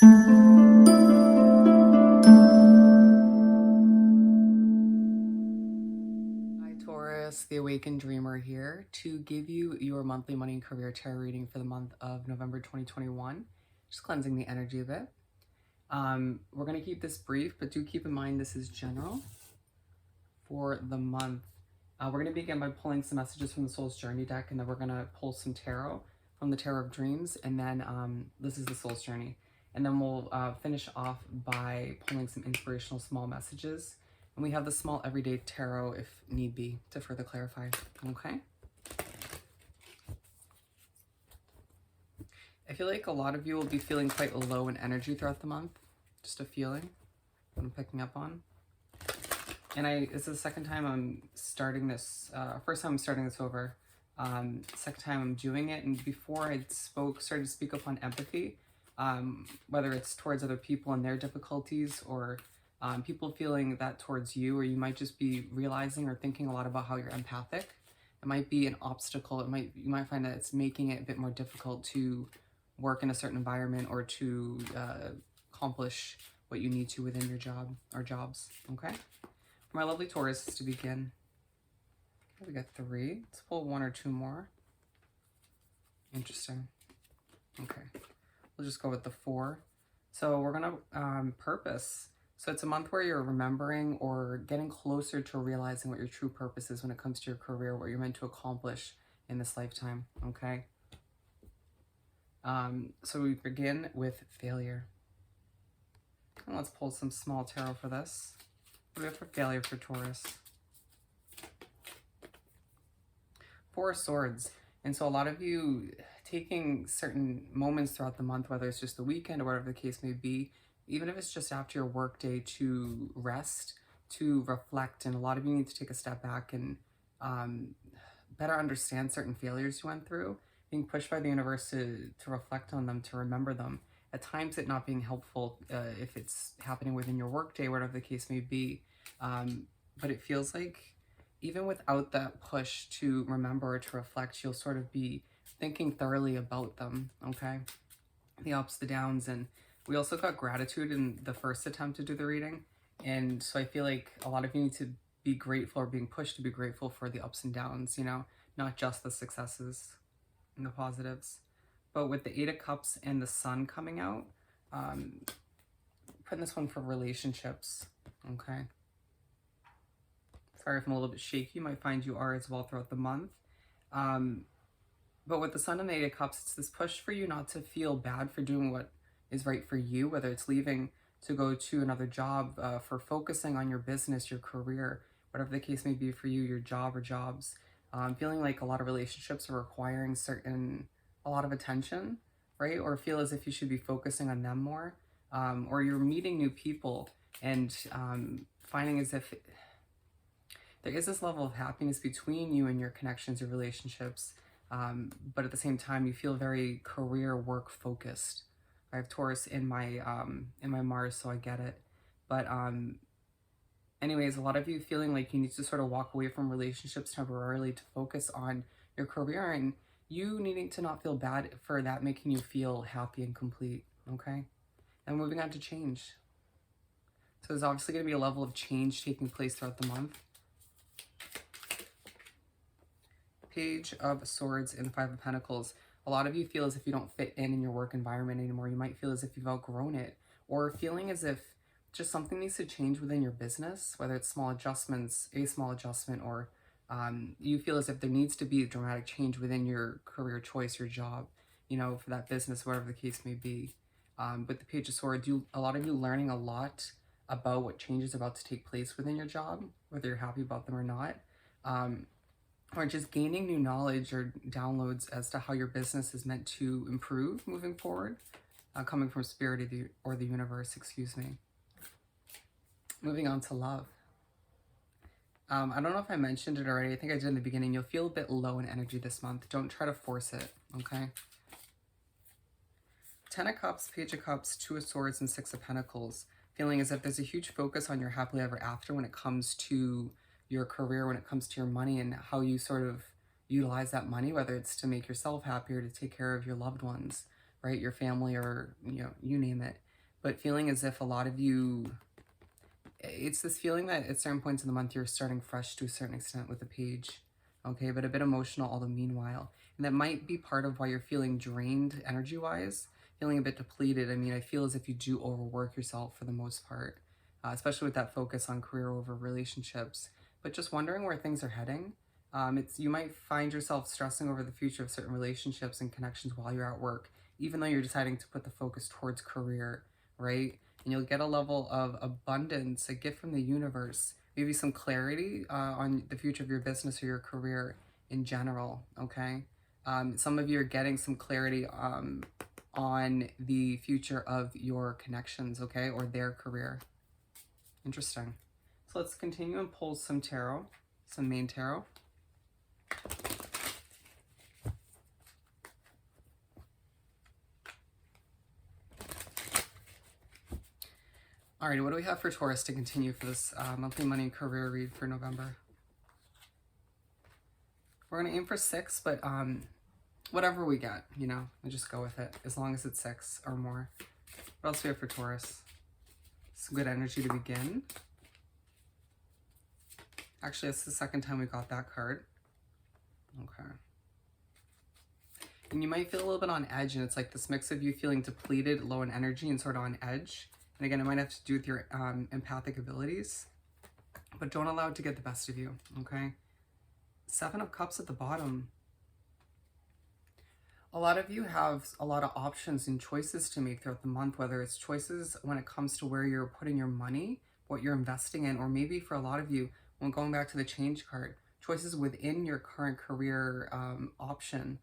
Hi Taurus, the Awakened Dreamer here to give you your monthly money and career tarot reading for the month of November 2021. Just cleansing the energy a bit. We're going to keep this brief, but do keep in mind this is general for the month. We're going to begin by pulling some messages from the Soul's Journey deck, and then we're going to pull some tarot from the Tarot of Dreams, and then this is the Soul's Journey. And then we'll finish off by pulling some inspirational small messages. And we have the small everyday tarot if need be to further clarify. Okay. I feel like a lot of you will be feeling quite low in energy throughout the month. Just a feeling I'm picking up on. And it's the second time I'm starting this, first time I'm starting this over. Second time I'm doing it. And before I started to speak up on empathy, whether it's towards other people and their difficulties, or people feeling that towards you, or you might just be realizing or thinking a lot about how you're empathic. It might be an obstacle. You might find that it's making it a bit more difficult to work in a certain environment or to accomplish what you need to within your job or jobs. Okay. For my lovely Taurus, to begin, we got 3. Let's pull 1 or 2 more. Interesting. Okay. We'll just go with the 4. So we're going to purpose. So it's a month where you're remembering or getting closer to realizing what your true purpose is when it comes to your career, what you're meant to accomplish in this lifetime, okay? So we begin with failure. And let's pull some small tarot for this. What do we have for failure for Taurus? 4 of Swords. And so a lot of you taking certain moments throughout the month, whether it's just the weekend or whatever the case may be, even if it's just after your work day, to rest, to reflect. And a lot of you need to take a step back and better understand certain failures you went through, being pushed by the universe to reflect on them, to remember them. At times it not being helpful if it's happening within your work day, whatever the case may be. But it feels like even without that push to remember or to reflect, you'll sort of be thinking thoroughly about them, okay? The ups, the downs, and we also got gratitude in the first attempt to do the reading. And so I feel like a lot of you need to be grateful, or being pushed to be grateful for the ups and downs, you know, not just the successes and the positives. But with the 8 of Cups and the Sun coming out, putting this one for relationships, okay? Sorry if I'm a little bit shaky. You might find you are as well throughout the month. But with the Sun and the 8 of Cups, it's this push for you not to feel bad for doing what is right for you, whether it's leaving to go to another job, for focusing on your business, your career, whatever the case may be for you, your job or jobs. Feeling like a lot of relationships are requiring a lot of attention, right? Or feel as if you should be focusing on them more. Or you're meeting new people and finding as if there is this level of happiness between you and your connections, your relationships. But at the same time, you feel very career work focused. I have Taurus in my Mars, so I get it. But anyways, a lot of you feeling like you need to sort of walk away from relationships temporarily to focus on your career, and you needing to not feel bad for that making you feel happy and complete, okay? And moving on to change. So there's obviously going to be a level of change taking place throughout the month. Page of Swords and the 5 of Pentacles. A lot of you feel as if you don't fit in your work environment anymore. You might feel as if you've outgrown it, or feeling as if just something needs to change within your business, whether it's small adjustments, a small adjustment, or you feel as if there needs to be a dramatic change within your career choice, your job, you know, for that business, whatever the case may be. With the Page of Swords, a lot of you learning a lot about what change is about to take place within your job, whether you're happy about them or not. Or just gaining new knowledge or downloads as to how your business is meant to improve moving forward, coming from spirit or the universe, excuse me. Moving on to love. I don't know if I mentioned it already. I think I did in the beginning. You'll feel a bit low in energy this month. Don't try to force it, okay? 10 of Cups, Page of Cups, 2 of Swords, and 6 of Pentacles. Feeling as if there's a huge focus on your happily ever after when it comes to your career, when it comes to your money and how you sort of utilize that money, whether it's to make yourself happier, to take care of your loved ones, right? Your family, or, you know, you name it. but feeling as if a lot of you, it's this feeling that at certain points in the month you're starting fresh to a certain extent with the page, okay, but a bit emotional all the meanwhile. And that might be part of why you're feeling drained energy-wise, feeling a bit depleted. I mean, I feel as if you do overwork yourself for the most part, especially with that focus on career over relationships. But just wondering where things are heading. You might find yourself stressing over the future of certain relationships and connections while you're at work, even though you're deciding to put the focus towards career, right? And you'll get a level of abundance, a gift from the universe, maybe some clarity on the future of your business or your career in general, okay? Some of you are getting some clarity on the future of your connections, okay, or their career. Interesting. So let's continue and pull some tarot, some main tarot. Alrighty, what do we have for Taurus to continue for this monthly money and career read for November? We're going to aim for 6, but whatever we get, you know, we just go with it, as long as it's 6 or more. What else do we have for Taurus? Some good energy to begin. Actually, that's the second time we got that card. Okay. And you might feel a little bit on edge, and it's like this mix of you feeling depleted, low in energy, and sort of on edge. And again, it might have to do with your empathic abilities, but don't allow it to get the best of you, okay? 7 of Cups at the bottom. A lot of you have a lot of options and choices to make throughout the month, whether it's choices when it comes to where you're putting your money, what you're investing in, or maybe for a lot of you, when going back to the change card, choices within your current career option,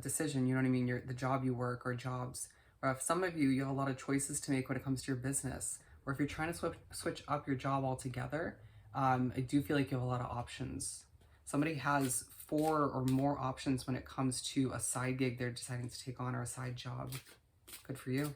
decision, you know what I mean, the job you work or jobs. Or if some of you, you have a lot of choices to make when it comes to your business, or if you're trying to switch up your job altogether, I do feel like you have a lot of options. Somebody has 4 or more options when it comes to a side gig they're deciding to take on or a side job. Good for you.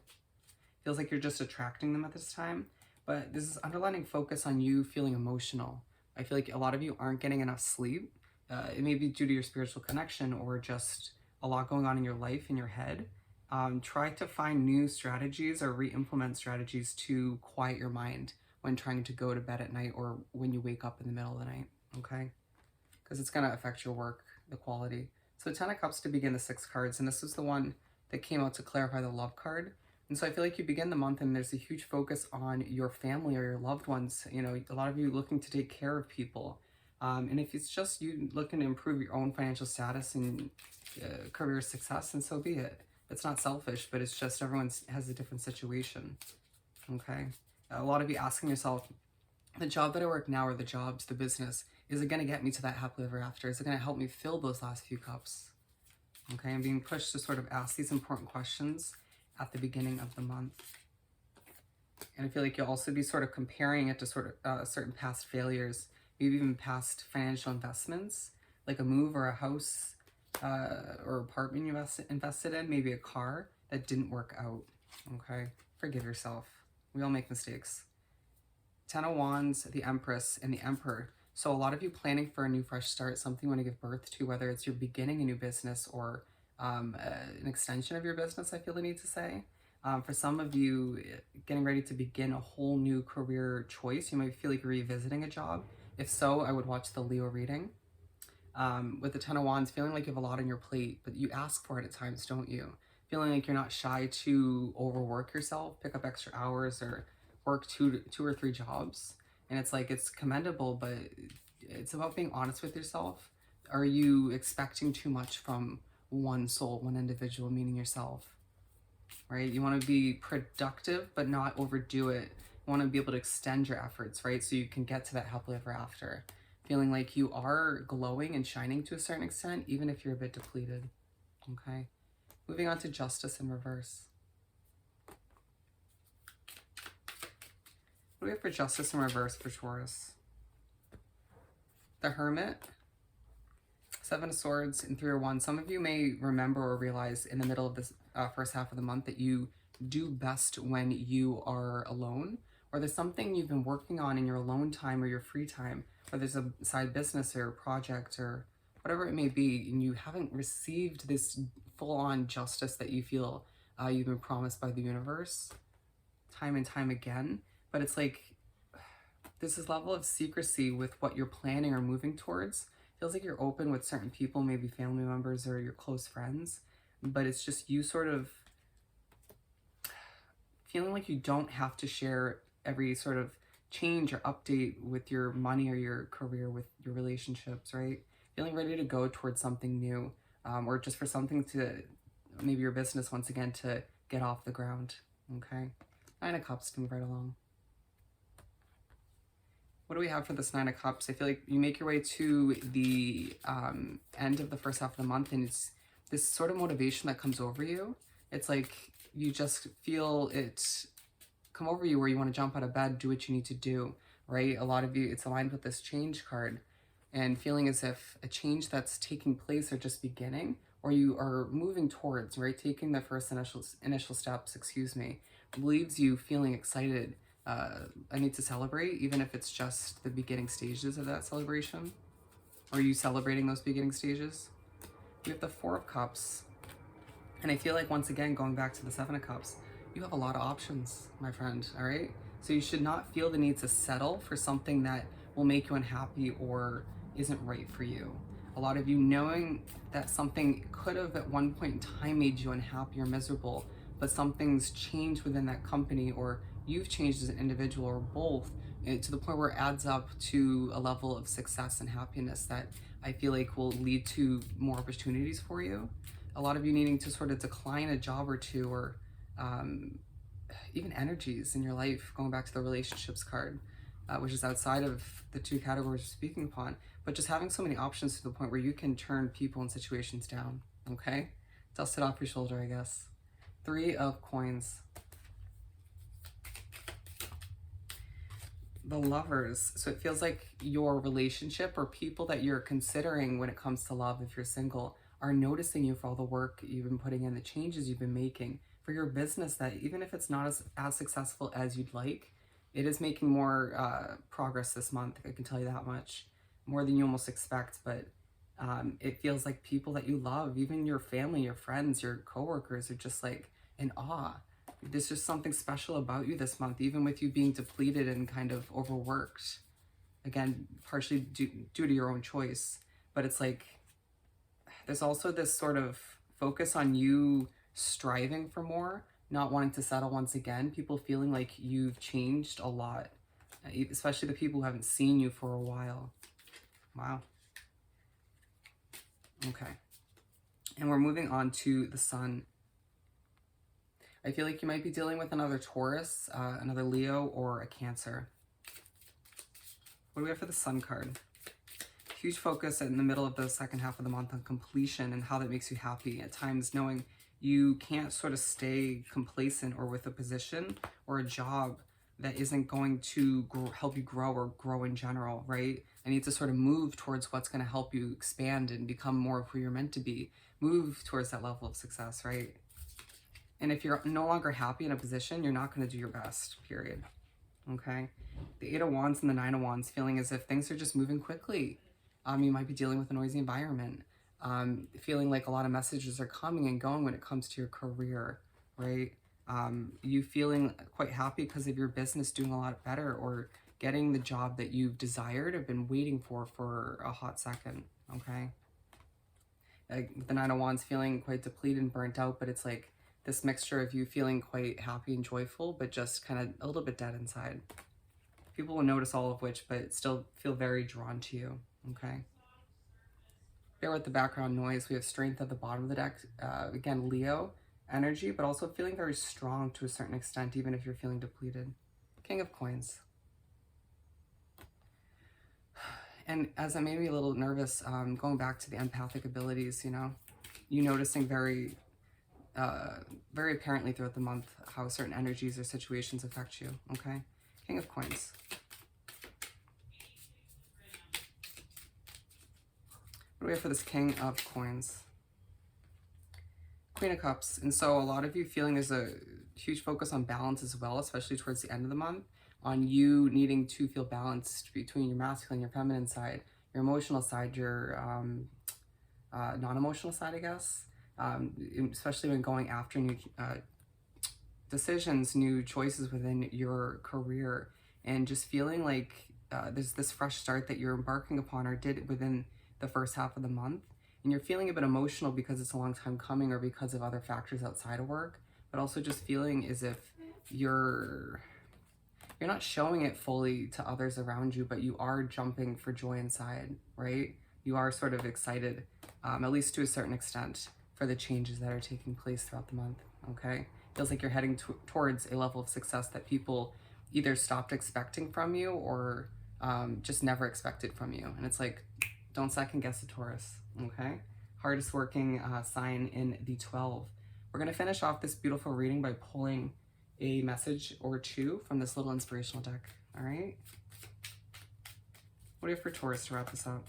Feels like you're just attracting them at this time, but this is underlining focus on you feeling emotional. I feel like a lot of you aren't getting enough sleep. It may be due to your spiritual connection or just a lot going on in your life, in your head. Try to find new strategies or re-implement strategies to quiet your mind when trying to go to bed at night or when you wake up in the middle of the night, okay? Because it's going to affect your work, the quality. So 10 of Cups to begin the 6 cards, and this is the one that came out to clarify the love card. And so I feel like you begin the month and there's a huge focus on your family or your loved ones. You know, a lot of you looking to take care of people. And if it's just you looking to improve your own financial status and career success, then so be it. It's not selfish, but it's just everyone has a different situation, okay? A lot of you asking yourself, the job that I work now or the jobs, the business, is it going to get me to that happily ever after? Is it going to help me fill those last few cups? Okay, I'm being pushed to sort of ask these important questions at the beginning of the month. And I feel like you'll also be sort of comparing it to sort of certain past failures, maybe even past financial investments, like a move or a house or apartment you invested in, maybe a car that didn't work out, okay? Forgive yourself. We all make mistakes. 10 of Wands, the Empress, and the Emperor. So a lot of you planning for a new fresh start, something you want to give birth to, whether it's you're beginning a new business or an extension of your business, I feel the need to say. For some of you, getting ready to begin a whole new career choice. You might feel like you're revisiting a job. If so, I would watch the Leo reading. With the 10 of Wands, feeling like you have a lot on your plate, but you ask for it at times, don't you? Feeling like you're not shy to overwork yourself, pick up extra hours, or work two or three jobs. And it's like, it's commendable, but it's about being honest with yourself. Are you expecting too much from one soul, one individual, meaning yourself? Right? You want to be productive, but not overdo it. You want to be able to extend your efforts, right? So you can get to that happily ever after. Feeling like you are glowing and shining to a certain extent, even if you're a bit depleted. Okay? Moving on to Justice in reverse. What do we have for Justice in reverse for Taurus? The Hermit, 7 of Swords, and 3 of Wands. Some of you may remember or realize in the middle of this first half of the month that you do best when you are alone, or there's something you've been working on in your alone time or your free time, or there's a side business or a project or whatever it may be, and you haven't received this full-on justice that you feel you've been promised by the universe. time and time again, but it's like there's this level of secrecy with what you're planning or moving towards. Feels like you're open with certain people, maybe family members or your close friends, but it's just you sort of feeling like you don't have to share every sort of change or update with your money or your career, with your relationships, right? Feeling ready to go towards something new, or just for something to, maybe your business once again, to get off the ground, okay? Nine of Cups to move right along. What do we have for this Nine of Cups? I feel like you make your way to the end of the first half of the month, and it's this sort of motivation that comes over you. It's like you just feel it come over you where you want to jump out of bed, do what you need to do, right? A lot of you, it's aligned with this change card, and feeling as if a change that's taking place or just beginning, or you are moving towards, right? Taking the first initial steps, excuse me, leaves you feeling excited. I need to celebrate, even if it's just the beginning stages of that celebration. Are you celebrating those beginning stages? We have the Four of Cups. And I feel like, once again, going back to the Seven of Cups, you have a lot of options, my friend, all right? So you should not feel the need to settle for something that will make you unhappy or isn't right for you. A lot of you knowing that something could have at one point in time made you unhappy or miserable, but something's changed within that company, or you've changed as an individual, or both, to the point where it adds up to a level of success and happiness that I feel like will lead to more opportunities for you. A lot of you needing to sort of decline a job or two, or even energies in your life, going back to the relationships card, which is outside of the two categories we're speaking upon, but just having so many options to the point where you can turn people and situations down, okay? Dust it off your shoulder, I guess. Three of Coins. The Lovers. So it feels like your relationship, or people that you're considering when it comes to love, if you're single, are noticing you for all the work you've been putting in, the changes you've been making for your business, that even if it's not as successful as you'd like, it is making more progress this month. I can tell you that much. More than you almost expect, but it feels like people that you love, even your family, your friends, your coworkers, are just like in awe. There's just something special about you this month, even with you being depleted and kind of overworked. Again, partially due to your own choice, but it's like there's also this sort of focus on you striving for more, not wanting to settle once again, people feeling like you've changed a lot, especially the people who haven't seen you for a while. Wow. Okay. And we're moving on to the Sun. I feel like you might be dealing with another Taurus, another Leo, or a Cancer. What do we have for the Sun card? Huge focus in the middle of the second half of the month on completion and how that makes you happy. At times, knowing you can't sort of stay complacent or with a position or a job that isn't going to help you grow or grow in general, right? I need to sort of move towards what's going to help you expand and become more of who you're meant to be. Move towards that level of success, right? And if you're no longer happy in a position, you're not going to do your best, period. Okay? The Eight of Wands and the Nine of Wands, feeling as if things are just moving quickly. You might be dealing with a noisy environment. Feeling like a lot of messages are coming and going when it comes to your career, right? You feeling quite happy because of your business doing a lot better, or getting the job that you've desired, have been waiting for a hot second, okay? Like the Nine of Wands, feeling quite depleted and burnt out, but it's like this mixture of you feeling quite happy and joyful, but just kind of a little bit dead inside. People will notice all of which, but still feel very drawn to you, okay? Bear with the background noise. We have Strength at the bottom of the deck. Again, Leo energy, but also feeling very strong to a certain extent, even if you're feeling depleted. King of Coins. And as I made me a little nervous, going back to the empathic abilities, you noticing very apparently throughout the month how certain energies or situations affect you, okay? King of Coins. What do we have for this King of Coins? Queen of Cups. And so a lot of you feeling there's a huge focus on balance as well, especially towards the end of the month, on you needing to feel balanced between your masculine, your feminine side, your emotional side, your non-emotional side, I guess. Especially when going after new decisions, new choices within your career, and just feeling like there's this fresh start that you're embarking upon or did within the first half of the month. And you're feeling a bit emotional because it's a long time coming or because of other factors outside of work, but also just feeling as if you're not showing it fully to others around you, but you are jumping for joy inside, right? You are sort of excited, at least to a certain extent, for the changes that are taking place throughout the month, okay? Feels like you're heading towards a level of success that people either stopped expecting from you or just never expected from you. And it's like, don't second guess a Taurus, okay? Hardest working sign in the 12. We're gonna finish off this beautiful reading by pulling a message or two from this little inspirational deck, all right? What do you have for Taurus to wrap this up?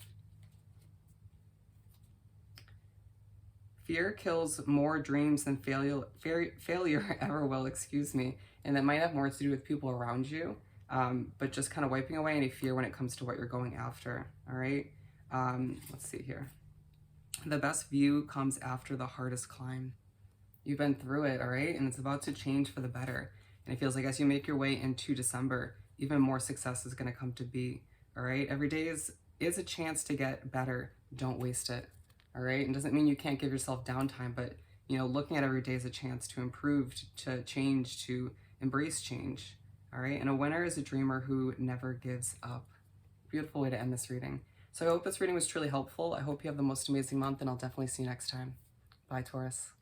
Fear kills more dreams than failure ever will, excuse me. And that might have more to do with people around you, but just kind of wiping away any fear when it comes to what you're going after, all right? Let's see here. The best view comes after the hardest climb. You've been through it, all right? And it's about to change for the better. And it feels like as you make your way into December, even more success is going to come to be, all right? Every day is a chance to get better. Don't waste it, all right? And doesn't mean you can't give yourself downtime, but, you know, looking at every day as a chance to improve, to change, to embrace change, all right? And a winner is a dreamer who never gives up. Beautiful way to end this reading. So I hope this reading was truly helpful. I hope you have the most amazing month, and I'll definitely see you next time. Bye, Taurus.